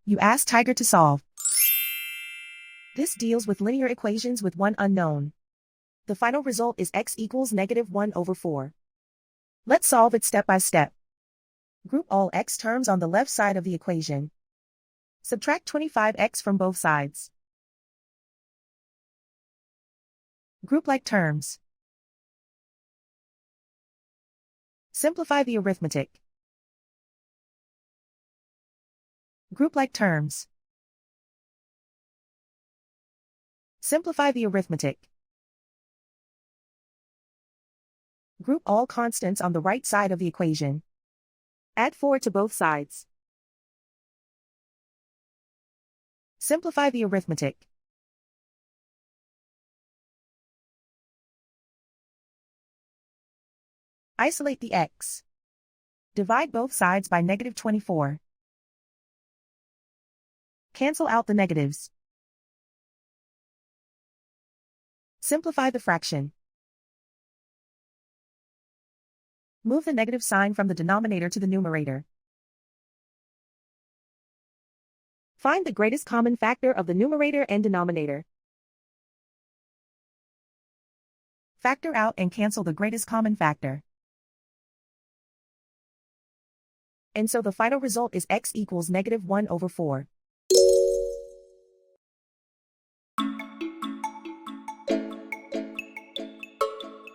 You ask Tiger to solve. This deals with linear equations with one unknown. The final result is x equals -1/4. Let's solve it step by step. Group all x terms on the left side of the equation. Subtract 25x from both sides. Group like terms. Simplify the arithmetic. Group like terms. Simplify the arithmetic. Group all constants on the right side of the equation. Add 4 to both sides. Simplify the arithmetic. Isolate the x. Divide both sides by -24. Cancel out the negatives. Simplify the fraction. Move the negative sign from the denominator to the numerator. Find the greatest common factor of the numerator and denominator. Factor out and cancel the greatest common factor. And so the final result is x equals -1/4.